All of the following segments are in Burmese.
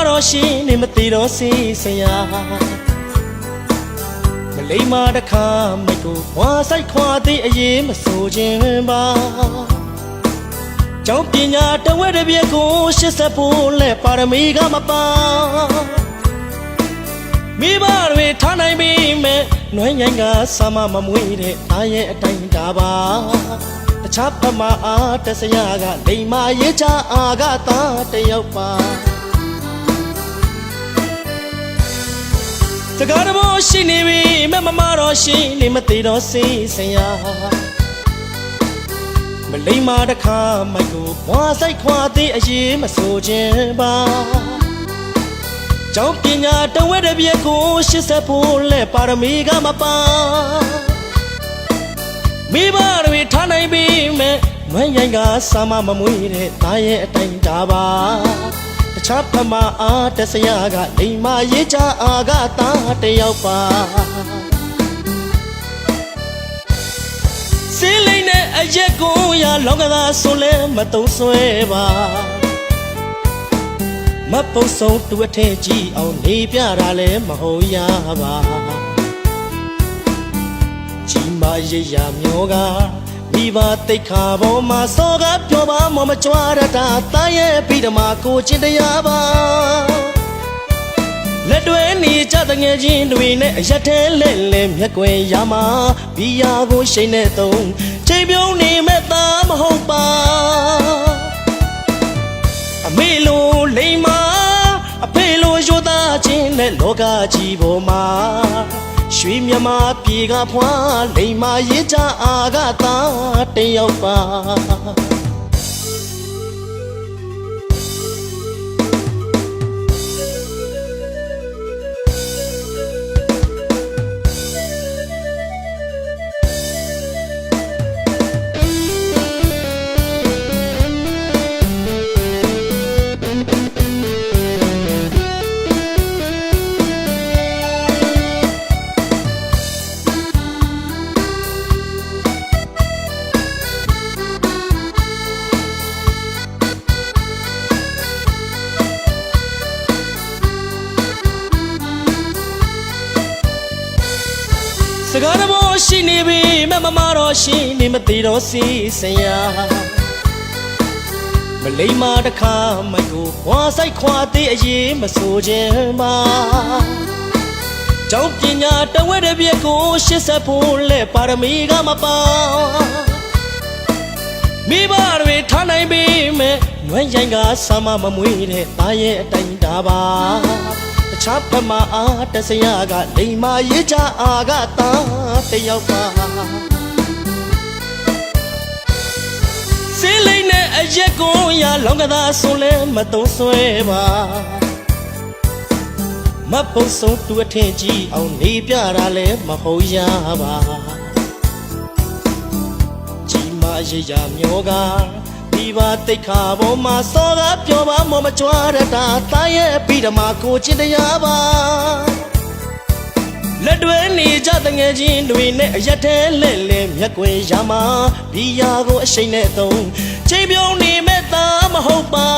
တော့ရှင်နေမသိတော့စီစရာမလိမ္မာတခါမိတ်ကိုဝါဆိုင်ခွာသည်အရေးမဆိုခြင်းပါကျောင်းပညာတဝက်တစ်ပြည့်ကို80ဖို့လဲပါရမီကမပါမိဘတွေထားနိုင်ပြီမဲ့နှွေးငိုင်းကစာမမမွေးတဲ့အားရဲ့အတိုင်းဒါပါတခြားဖမအားတဆရာကလိမ္မာရေးချအာကသာတယောက်ပါတကားတော့ရှိနေပြီမမတော့ရှိနေမသိတော့စိတ်ဆရာမလိမ္မာတခါမိုက်ကိုဘွာဆိုင်ခွာသေးအရေးမဆိုခြင်းပါကျောင်းပညာတဝက်တစ်ပြည့်ကို80ဖို့လဲပါရမီကမပါမိဘတွေထားနိုင်ပြီမဲ့မွေးရိုင်းကစာမမမွေးတဲ့သားရဲ့အတိုင်းဒါပါတခြားဖမအားတဆရာကလိမ္မာရေးချအာကသာတယောက်ပါစင်းလိမ့်နဲ့အရက်ကိုရလောကသာဆိုလဲမတုံးဆွဲပါမပုတ်ဆုံးတူအထက်ကြီးအောင်နေပြတာလဲမဟုတ်ရပါကြီးမရရမျောကမိဘတိတ်ခါပေါ်မှာစောကပြောပါမကြွားရတာတာရဲ့ပြီးဓမ္မကိုချင်းတရားပါလက်တွဲနေကြတဲ့ငယ်ချင်းတွေနဲ့အရက်ထဲလဲလဲမျက်ကွယ်ရမှာဘီယာကိုရှိန်နဲ့သုံးချိန်ပြုံးနေမဲ့သားမဟုတ်ပါအမေလိုလိမ္မာအဖေလိုရိုးသားခြင်းနဲ့လောကကြီးပေါ်မှာရွှေမြမပြေကဖွာလိမ္မာရေးချအာကသာတယောက်ပါစကားတော့ရှိနေပြီမတော့ရှိနေမသိတော့စီစရာမလိမ္မာတခါမိုက်ကိုဘွာဆိုင်ခွာသေးအရေးမဆိုခြင်းပါကျောင်းပညာတဝက်တစ်ပြည့်ကို80ဖို့လဲပါရမီကမပါမိဘတွေထားနိုင်ပြီမဲ့နှွေးရိုင်းကစာမမမွေးတဲ့သားရဲ့အတိုင်းဒါပါတခြားဖမအားတဆရာကလိမ္မာရေးချအာကသာတယောက်ပါစင်းလိမ့်နဲ့အရက်ကိုရလောကသာဆိုလဲမတုံးဆွဲပါမပုတ်ဆုံးတူအထင်ကြီးအောင်နေပြတာလဲမဟုတ်ရပါကြီးမရရမျောကဒီပါတိတ်ခါပေါ်မှာစောကပြောပါမမကြွားရတာသားရဲ့ပြီးဓမ္မကိုချင်းတရားပါလက်တွဲနေကြတဲ့ငယ်ချင်းတွေနဲ့အရက်ထဲလဲလဲမျက်ကွယ်ရမှာဘီယာကိုအရှိန်နဲ့သုံးချိန်ပြုံးနေမဲ့သားမဟုတ်ပါ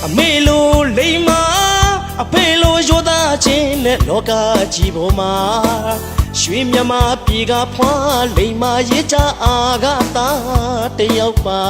အမေလိုလိမ္မာအဖေလိုရိုးသားခြင်းနဲ့လောကကြီးပေါ်မှာရွှေမြမပြေကဖွာလိမ္မာရေးချအာကသာတယောက်ပါ